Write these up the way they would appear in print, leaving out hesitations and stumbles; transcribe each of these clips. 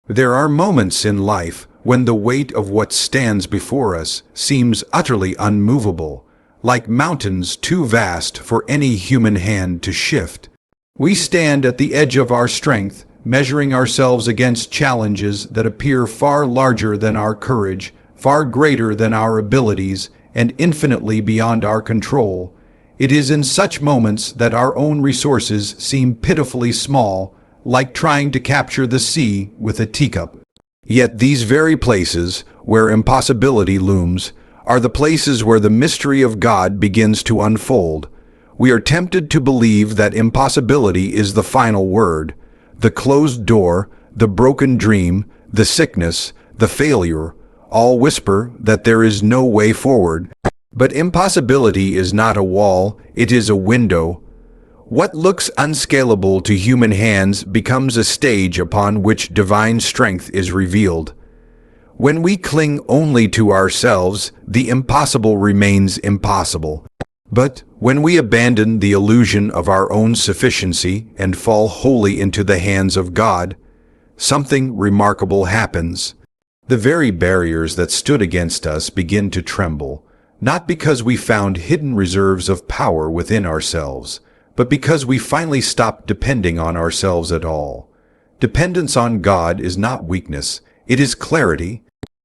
There are moments in life when the weight of what stands before us seems utterly unmovable, like mountains too vast for any human hand to shift. We stand at the edge of our strength, measuring ourselves against challenges that appear far larger than our courage, far greater than our abilities, and infinitely beyond our control. It is in such moments that our own resources seem pitifully small, like trying to capture the sea with a teacup. Yet these very places, where impossibility looms, are the places where the mystery of God begins to unfold. We are tempted to believe that impossibility is the final word. The closed door, the broken dream, the sickness, the failure, all whisper that there is no way forward. But impossibility is not a wall, it is a window. What looks unscalable to human hands becomes a stage upon which divine strength is revealed. When we cling only to ourselves, the impossible remains impossible. But when we abandon the illusion of our own sufficiency and fall wholly into the hands of God, something remarkable happens. The very barriers that stood against us begin to tremble, not because we found hidden reserves of power within ourselves, but because we finally stopped depending on ourselves at all. Dependence on God is not weakness, it is clarity.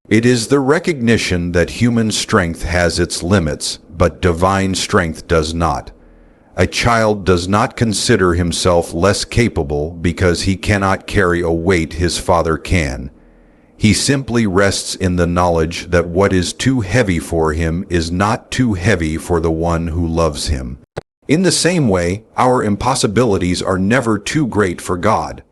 It is the recognition that human strength has its limits, but divine strength does not. A child does not consider himself less capable because he cannot carry a weight his father can. He simply rests in the knowledge that what is too heavy for him is not too heavy for the one who loves him. In the same way, our impossibilities are never too great for God.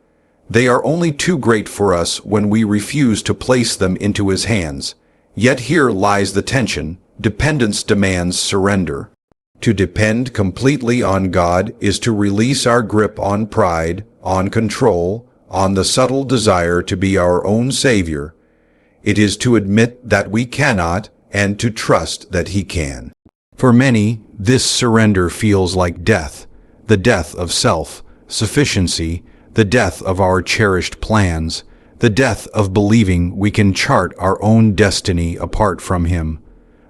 They are only too great for us when we refuse to place them into His hands. Yet here lies the tension. Dependence demands surrender. To depend completely on God is to release our grip on pride, on control, on the subtle desire to be our own Savior. It is to admit that we cannot and to trust that He can. For many, this surrender feels like death, the death of self, sufficiency, the death of our cherished plans, the death of believing we can chart our own destiny apart from Him.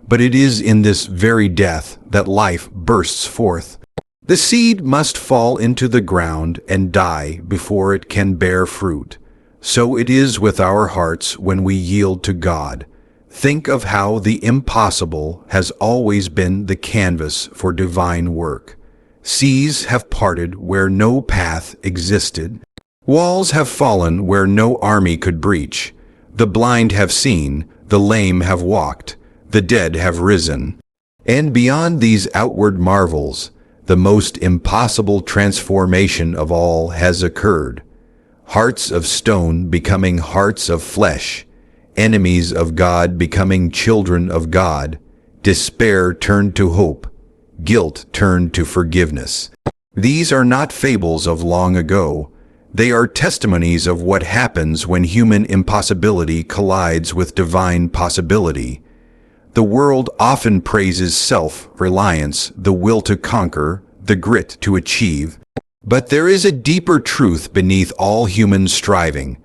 But it is in this very death that life bursts forth. The seed must fall into the ground and die before it can bear fruit. So it is with our hearts when we yield to God. Think of how the impossible has always been the canvas for divine work. Seas have parted where no path existed. Walls have fallen where no army could breach. The blind have seen, the lame have walked, the dead have risen. And beyond these outward marvels, the most impossible transformation of all has occurred. Hearts of stone becoming hearts of flesh, enemies of God becoming children of God, despair turned to hope, guilt turned to forgiveness. These are not fables of long ago. They are testimonies of what happens when human impossibility collides with divine possibility. The world often praises self-reliance, the will to conquer, the grit to achieve. But there is a deeper truth beneath all human striving.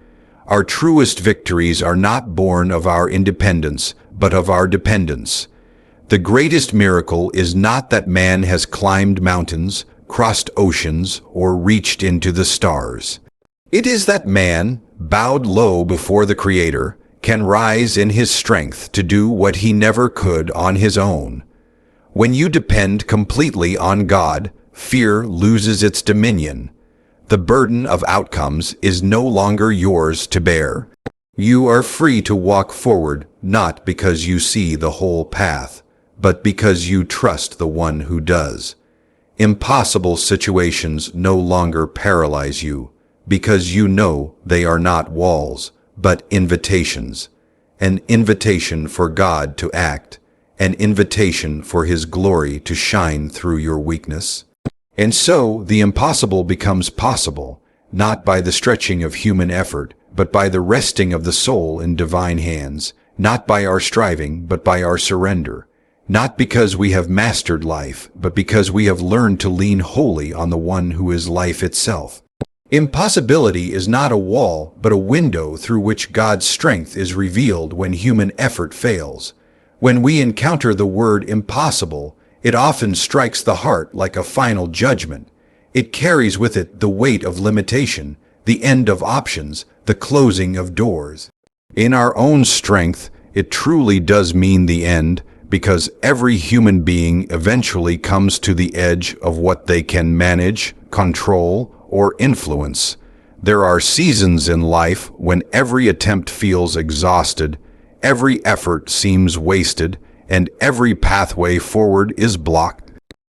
Our truest victories are not born of our independence, but of our dependence. The greatest miracle is not that man has climbed mountains, crossed oceans, or reached into the stars. It is that man, bowed low before the Creator, can rise in his strength to do what he never could on his own. When you depend completely on God, fear loses its dominion. The burden of outcomes is no longer yours to bear. You are free to walk forward, not because you see the whole path, but because you trust the one who does. Impossible situations no longer paralyze you, because you know they are not walls, but invitations. An invitation for God to act, an invitation for His glory to shine through your weakness. And so the impossible becomes possible, not by the stretching of human effort, but by the resting of the soul in divine hands, not by our striving, but by our surrender, not because we have mastered life, but because we have learned to lean wholly on the one who is life itself. Impossibility is not a wall, but a window through which God's strength is revealed when human effort fails. When we encounter the word impossible, it often strikes the heart like a final judgment. It carries with it the weight of limitation, the end of options, the closing of doors. In our own strength, it truly does mean the end, because every human being eventually comes to the edge of what they can manage, control, or influence. There are seasons in life when every attempt feels exhausted, every effort seems wasted, and every pathway forward is blocked.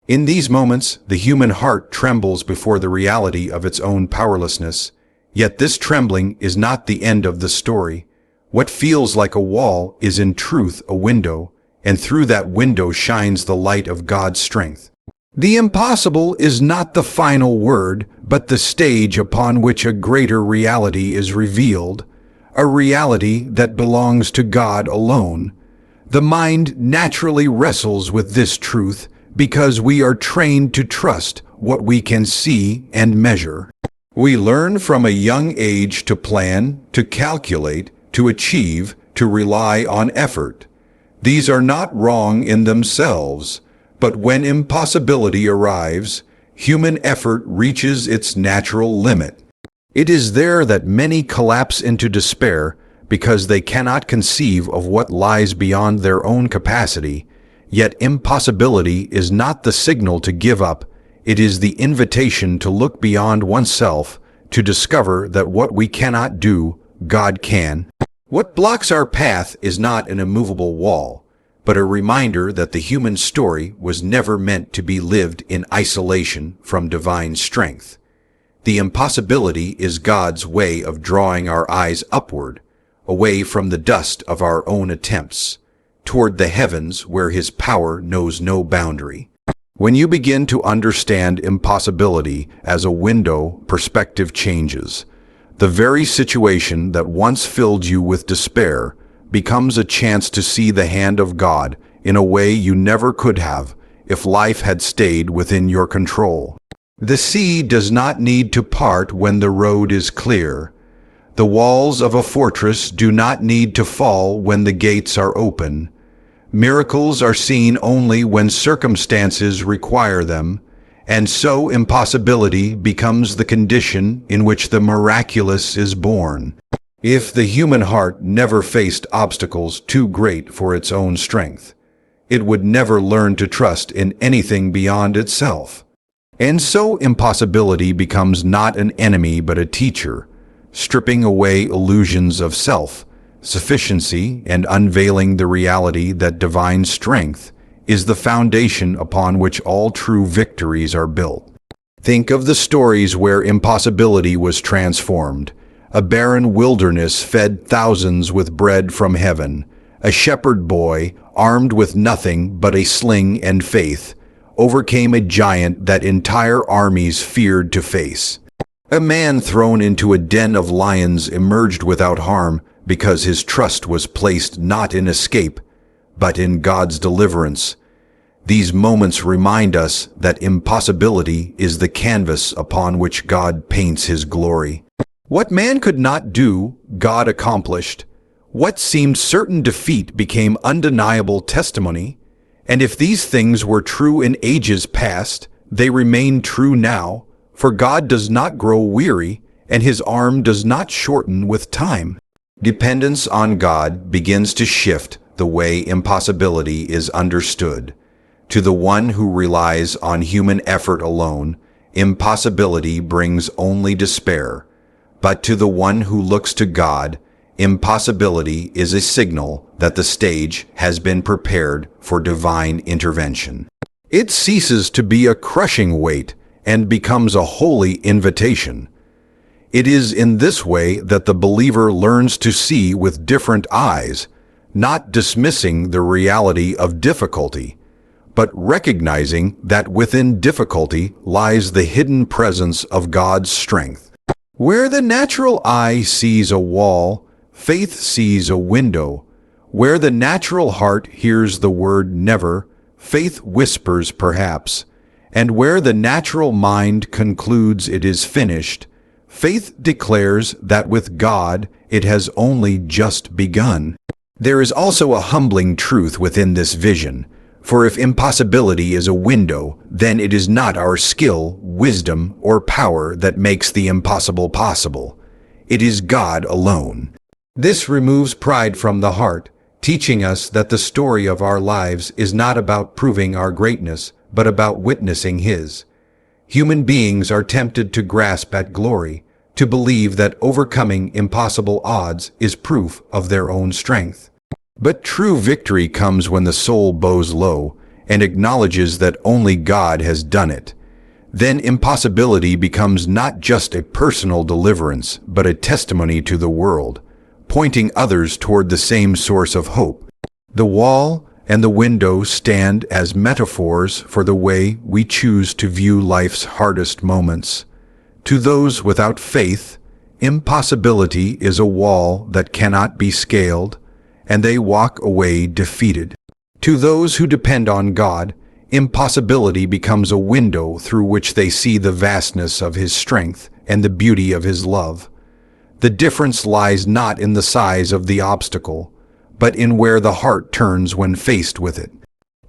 In these moments, the human heart trembles before the reality of its own powerlessness. Yet this trembling is not the end of the story. What feels like a wall is in truth a window, and through that window shines the light of God's strength. The impossible is not the final word, but the stage upon which a greater reality is revealed, a reality that belongs to God alone. The mind naturally wrestles with this truth because we are trained to trust what we can see and measure. We learn from a young age to plan, to calculate, to achieve, to rely on effort. These are not wrong in themselves, but when impossibility arrives, human effort reaches its natural limit. It is there that many collapse into despair because they cannot conceive of what lies beyond their own capacity. Yet impossibility is not the signal to give up. It is the invitation to look beyond oneself, to discover that what we cannot do, God can. What blocks our path is not an immovable wall, but a reminder that the human story was never meant to be lived in isolation from divine strength. The impossibility is God's way of drawing our eyes upward, away from the dust of our own attempts, toward the heavens where His power knows no boundary. When you begin to understand impossibility as a window, perspective changes. The very situation that once filled you with despair becomes a chance to see the hand of God in a way you never could have if life had stayed within your control. The sea does not need to part when the road is clear. The walls of a fortress do not need to fall when the gates are open. Miracles are seen only when circumstances require them, and so impossibility becomes the condition in which the miraculous is born. If the human heart never faced obstacles too great for its own strength, it would never learn to trust in anything beyond itself. And so impossibility becomes not an enemy but a teacher, stripping away illusions of self-sufficiency and unveiling the reality that divine strength is the foundation upon which all true victories are built. Think of the stories where impossibility was transformed. A barren wilderness fed thousands with bread from heaven. A shepherd boy, armed with nothing but a sling and faith, overcame a giant that entire armies feared to face. A man thrown into a den of lions emerged without harm because his trust was placed not in escape, but in God's deliverance. These moments remind us that impossibility is the canvas upon which God paints His glory. What man could not do, God accomplished. What seemed certain defeat became undeniable testimony. And if these things were true in ages past, they remain true now, for God does not grow weary, and His arm does not shorten with time. Dependence on God begins to shift the way impossibility is understood. To the one who relies on human effort alone, impossibility brings only despair. But to the one who looks to God, impossibility is a signal that the stage has been prepared for divine intervention. It ceases to be a crushing weight and becomes a holy invitation. It is in this way that the believer learns to see with different eyes, not dismissing the reality of difficulty, but recognizing that within difficulty lies the hidden presence of God's strength. Where the natural eye sees a wall, faith sees a window. Where the natural heart hears the word never, faith whispers perhaps. And where the natural mind concludes it is finished, Faith declares that with God it has only just begun. There is also a humbling truth within this vision, for if impossibility is a window, then it is not our skill, wisdom, or power that makes the impossible possible. It is God alone. This removes pride from the heart, teaching us that the story of our lives is not about proving our greatness, but about witnessing His. Human beings are tempted to grasp at glory, to believe that overcoming impossible odds is proof of their own strength. But true victory comes when the soul bows low and acknowledges that only God has done it. Then impossibility becomes not just a personal deliverance, but a testimony to the world, pointing others toward the same source of hope. The wall and the window stand as metaphors for the way we choose to view life's hardest moments. To those without faith, impossibility is a wall that cannot be scaled, and they walk away defeated. To those who depend on God, impossibility becomes a window through which they see the vastness of His strength and the beauty of His love. The difference lies not in the size of the obstacle, but in where the heart turns when faced with it.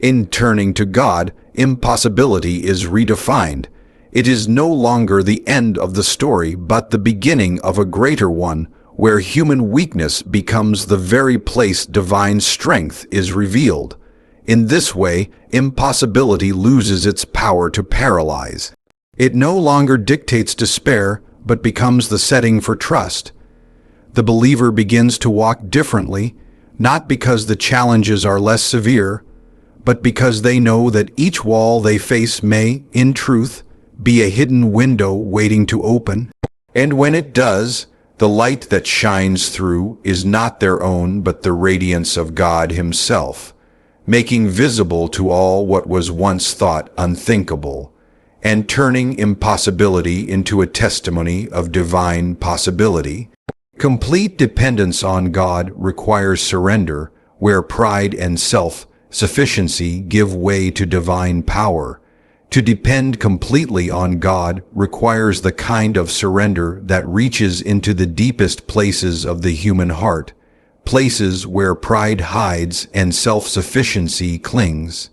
In turning to God, impossibility is redefined. It is no longer the end of the story, but the beginning of a greater one, where human weakness becomes the very place divine strength is revealed. In this way, impossibility loses its power to paralyze. It no longer dictates despair, but becomes the setting for trust. The believer begins to walk differently, not because the challenges are less severe, but because they know that each wall they face may, in truth, be a hidden window waiting to open. And when it does, the light that shines through is not their own but the radiance of God Himself, making visible to all what was once thought unthinkable, and turning impossibility into a testimony of divine possibility. Complete dependence on God requires surrender, where pride and self-sufficiency give way to divine power. To depend completely on God requires the kind of surrender that reaches into the deepest places of the human heart, places where pride hides and self-sufficiency clings.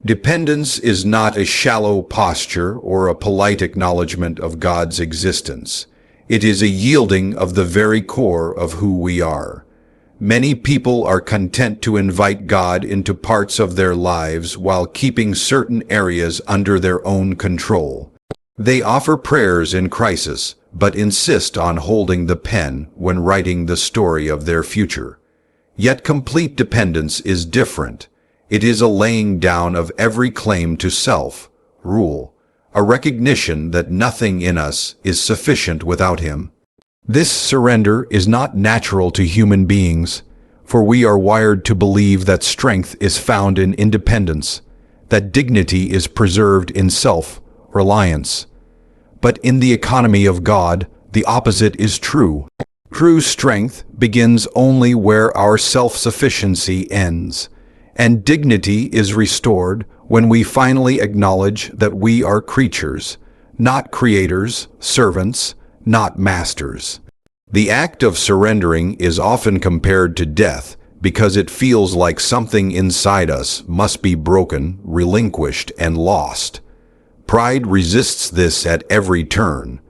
Dependence is not a shallow posture or a polite acknowledgement of God's existence. It is a yielding of the very core of who we are. Many people are content to invite God into parts of their lives while keeping certain areas under their own control. They offer prayers in crisis, but insist on holding the pen when writing the story of their future. Yet complete dependence is different. It is a laying down of every claim to self-rule, a recognition that nothing in us is sufficient without Him. This surrender is not natural to human beings, for we are wired to believe that strength is found in independence, that dignity is preserved in self-reliance. But in the economy of God, the opposite is true. True strength begins only where our self-sufficiency ends, and dignity is restored when we finally acknowledge that we are creatures, not creators, servants, not masters. The act of surrendering is often compared to death because it feels like something inside us must be broken, relinquished, and lost. Pride resists this at every turn.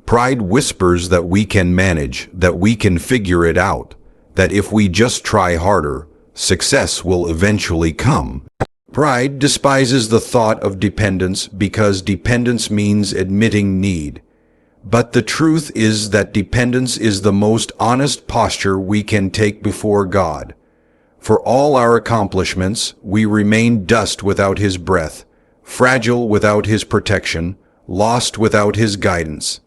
Pride whispers that we can manage, that we can figure it out, that if we just try harder, success will eventually come. Pride despises the thought of dependence because dependence means admitting need. But the truth is that dependence is the most honest posture we can take before God. For all our accomplishments, we remain dust without His breath, fragile without His protection, lost without His guidance.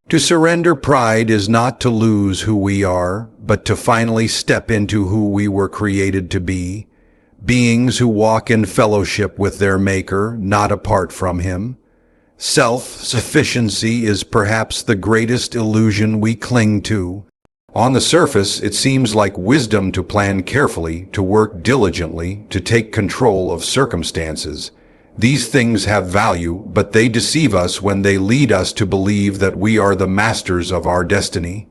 To surrender pride is not to lose who we are, but to finally step into who we were created to be, beings who walk in fellowship with their Maker, not apart from Him. Self-sufficiency is perhaps the greatest illusion we cling to. On the surface, it seems like wisdom to plan carefully, to work diligently, to take control of circumstances. These things have value, but they deceive us when they lead us to believe that we are the masters of our destiny.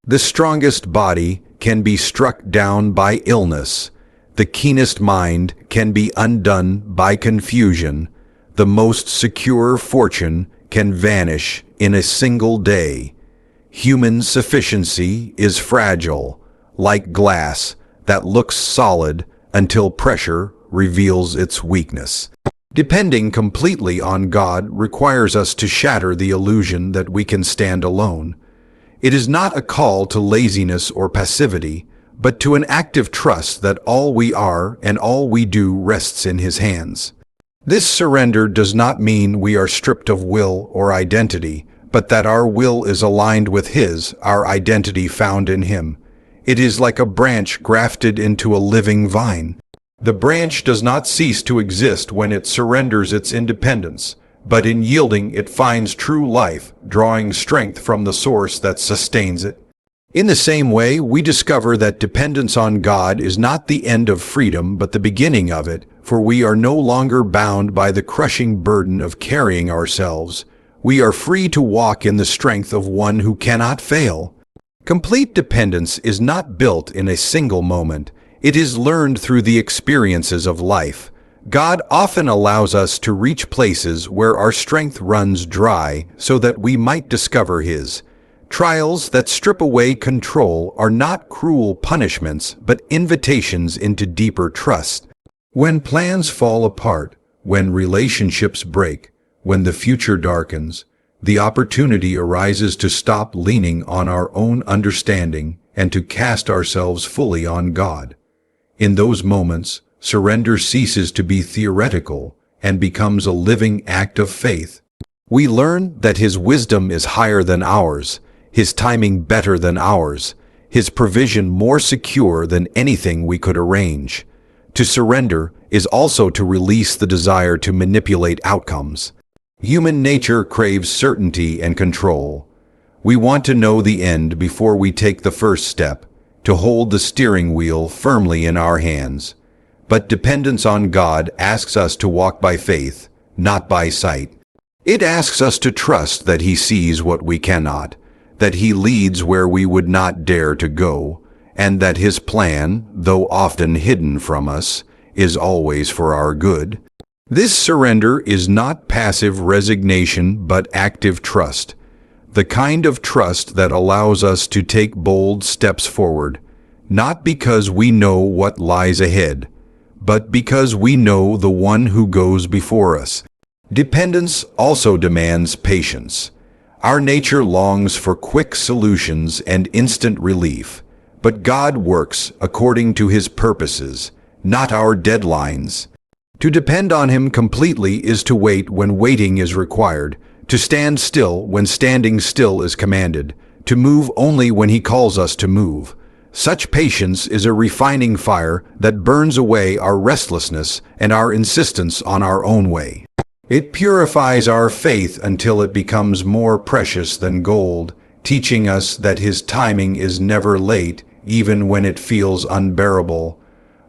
The strongest body can be struck down by illness. The keenest mind can be undone by confusion. The most secure fortune can vanish in a single day. Human sufficiency is fragile, like glass that looks solid until pressure reveals its weakness. Depending completely on God requires us to shatter the illusion that we can stand alone. It is not a call to laziness or passivity, but to an active trust that all we are and all we do rests in His hands. This surrender does not mean we are stripped of will or identity, but that our will is aligned with His, our identity found in Him. It is like a branch grafted into a living vine. The branch does not cease to exist when it surrenders its independence, but in yielding it finds true life, drawing strength from the source that sustains it. In the same way, we discover that dependence on God is not the end of freedom, but the beginning of it, for we are no longer bound by the crushing burden of carrying ourselves. We are free to walk in the strength of one who cannot fail. Complete dependence is not built in a single moment. It is learned through the experiences of life. God often allows us to reach places where our strength runs dry so that we might discover His. Trials that strip away control are not cruel punishments, but invitations into deeper trust. When plans fall apart, when relationships break, when the future darkens, the opportunity arises to stop leaning on our own understanding and to cast ourselves fully on God. In those moments, surrender ceases to be theoretical and becomes a living act of faith. We learn that His wisdom is higher than ours, His timing better than ours, His provision more secure than anything we could arrange. To surrender is also to release the desire to manipulate outcomes. Human nature craves certainty and control. We want to know the end before we take the first step, to hold the steering wheel firmly in our hands. But dependence on God asks us to walk by faith, not by sight. It asks us to trust that He sees what we cannot, that He leads where we would not dare to go, and that His plan, though often hidden from us, is always for our good. This surrender is not passive resignation but active trust, the kind of trust that allows us to take bold steps forward, not because we know what lies ahead, but because we know the one who goes before us. Dependence also demands patience. Our nature longs for quick solutions and instant relief, but God works according to His purposes, not our deadlines. To depend on Him completely is to wait when waiting is required, to stand still when standing still is commanded, to move only when He calls us to move. Such patience is a refining fire that burns away our restlessness and our insistence on our own way. It purifies our faith until it becomes more precious than gold, teaching us that His timing is never late, even when it feels unbearable.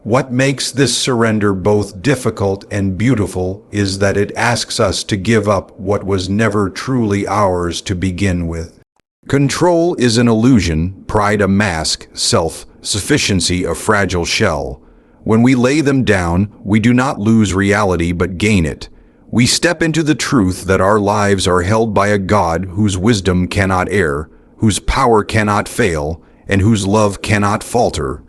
What makes this surrender both difficult and beautiful is that it asks us to give up what was never truly ours to begin with. Control is an illusion, pride a mask, self-sufficiency a fragile shell. When we lay them down, we do not lose reality but gain it. We step into the truth that our lives are held by a God whose wisdom cannot err, whose power cannot fail, and whose love cannot falter.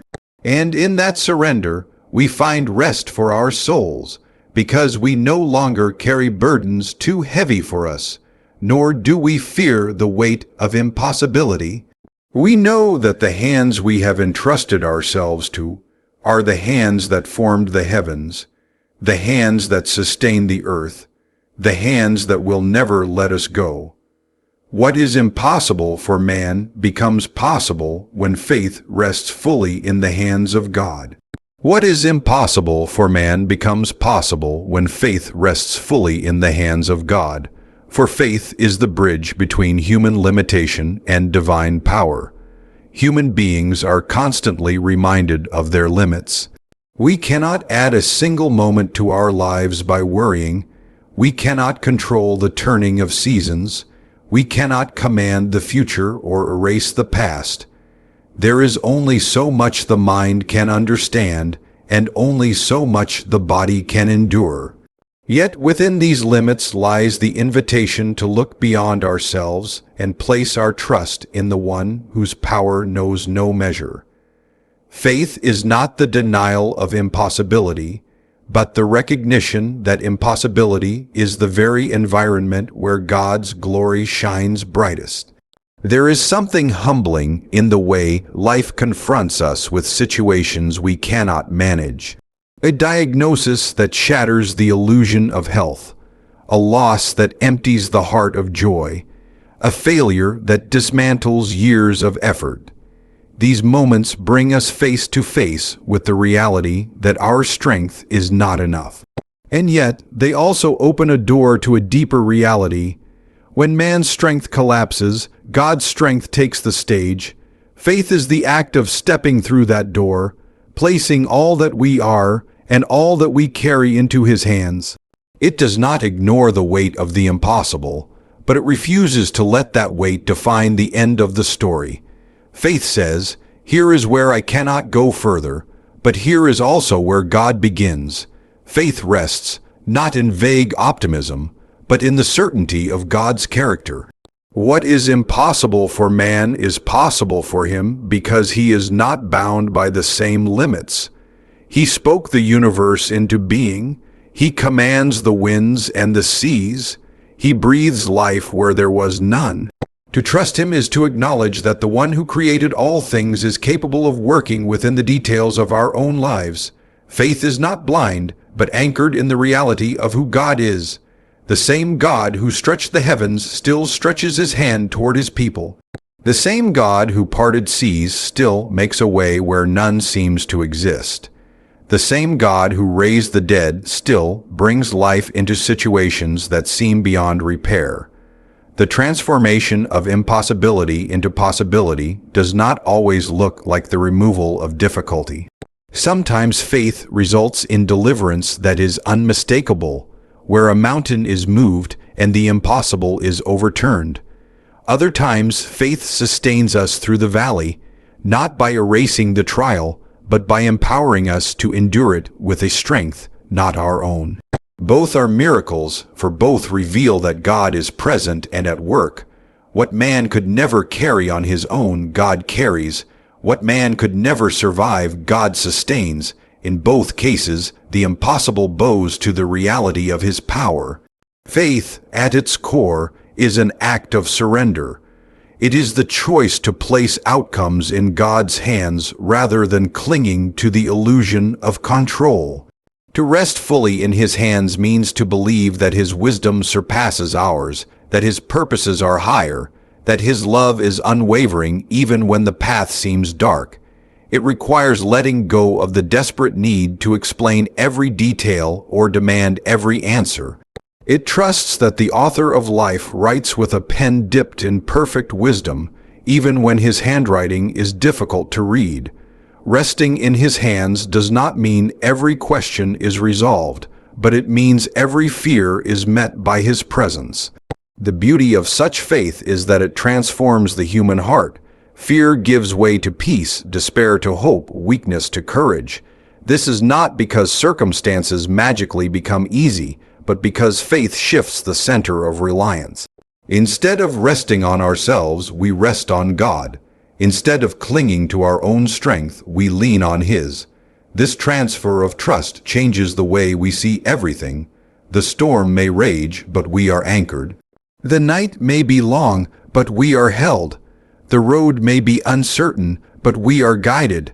And in that surrender, we find rest for our souls, because we no longer carry burdens too heavy for us, nor do we fear the weight of impossibility. We know that the hands we have entrusted ourselves to are the hands that formed the heavens, the hands that sustain the earth, the hands that will never let us go. What is impossible for man becomes possible when faith rests fully in the hands of God. What is impossible for man becomes possible when faith rests fully in the hands of God, for faith is the bridge between human limitation and divine power. Human beings are constantly reminded of their limits. We cannot add a single moment to our lives by worrying, We cannot control the turning of seasons. We cannot command the future or erase the past. There is only so much the mind can understand, and only so much the body can endure. Yet within these limits lies the invitation to look beyond ourselves and place our trust in the one whose power knows no measure. Faith is not the denial of impossibility, but the recognition that impossibility is the very environment where God's glory shines brightest. There is something humbling in the way life confronts us with situations we cannot manage. A diagnosis that shatters the illusion of health, a loss that empties the heart of joy, a failure that dismantles years of effort. These moments bring us face to face with the reality that our strength is not enough. And yet, they also open a door to a deeper reality. When man's strength collapses, God's strength takes the stage. Faith is the act of stepping through that door, placing all that we are and all that we carry into His hands. It does not ignore the weight of the impossible, but it refuses to let that weight define the end of the story. Faith says, "Here is where I cannot go further, but here is also where God begins." Faith rests, not in vague optimism, but in the certainty of God's character. What is impossible for man is possible for Him because He is not bound by the same limits. He spoke the universe into being. He commands the winds and the seas. He breathes life where there was none. To trust Him is to acknowledge that the one who created all things is capable of working within the details of our own lives. Faith is not blind, but anchored in the reality of who God is. The same God who stretched the heavens still stretches His hand toward His people. The same God who parted seas still makes a way where none seems to exist. The same God who raised the dead still brings life into situations that seem beyond repair. The transformation of impossibility into possibility does not always look like the removal of difficulty. Sometimes faith results in deliverance that is unmistakable, where a mountain is moved and the impossible is overturned. Other times, faith sustains us through the valley, not by erasing the trial, but by empowering us to endure it with a strength not our own. Both are miracles, for both reveal that God is present and at work. What man could never carry on his own, God carries. What man could never survive, God sustains. In both cases, the impossible bows to the reality of His power. Faith, at its core, is an act of surrender. It is the choice to place outcomes in God's hands rather than clinging to the illusion of control. To rest fully in His hands means to believe that His wisdom surpasses ours, that His purposes are higher, that His love is unwavering even when the path seems dark. It requires letting go of the desperate need to explain every detail or demand every answer. It trusts that the author of life writes with a pen dipped in perfect wisdom, even when his handwriting is difficult to read. Resting in His hands does not mean every question is resolved, but it means every fear is met by His presence. The beauty of such faith is that it transforms the human heart. Fear gives way to peace, despair to hope, weakness to courage. This is not because circumstances magically become easy, but because faith shifts the center of reliance. Instead of resting on ourselves, we rest on God. Instead of clinging to our own strength, we lean on His. This transfer of trust changes the way we see everything. The storm may rage, but we are anchored. The night may be long, but we are held. The road may be uncertain, but we are guided.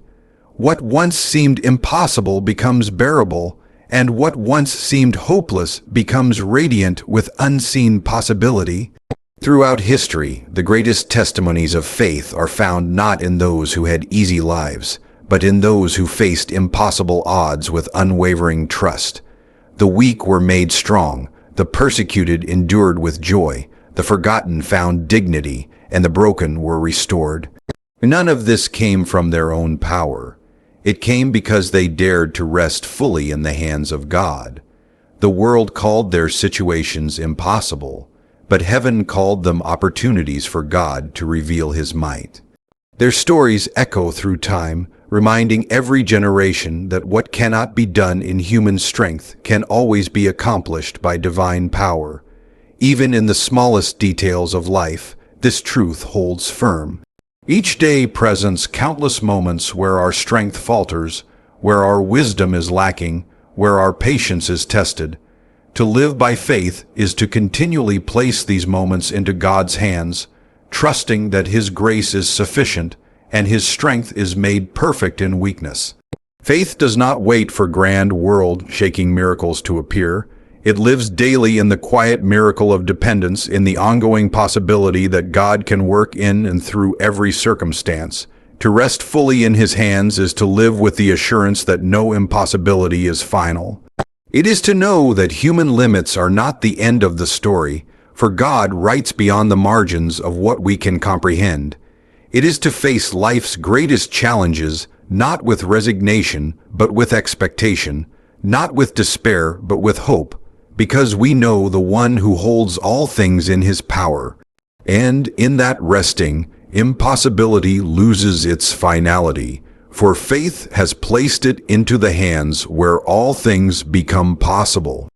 What once seemed impossible becomes bearable, and what once seemed hopeless becomes radiant with unseen possibility. Throughout history, the greatest testimonies of faith are found not in those who had easy lives, but in those who faced impossible odds with unwavering trust. The weak were made strong, the persecuted endured with joy, the forgotten found dignity, and the broken were restored. None of this came from their own power. It came because they dared to rest fully in the hands of God. The world called their situations impossible, but heaven called them opportunities for God to reveal His might. Their stories echo through time, reminding every generation that what cannot be done in human strength can always be accomplished by divine power. Even in the smallest details of life, this truth holds firm. Each day presents countless moments where our strength falters, where our wisdom is lacking, where our patience is tested. To live by faith is to continually place these moments into God's hands, trusting that His grace is sufficient and His strength is made perfect in weakness. Faith does not wait for grand world-shaking miracles to appear. It lives daily in the quiet miracle of dependence, in the ongoing possibility that God can work in and through every circumstance. To rest fully in His hands is to live with the assurance that no impossibility is final. It is to know that human limits are not the end of the story, for God writes beyond the margins of what we can comprehend. It is to face life's greatest challenges, not with resignation, but with expectation, not with despair, but with hope, because we know the one who holds all things in His power. And in that resting, impossibility loses its finality, for faith has placed it into the hands where all things become possible.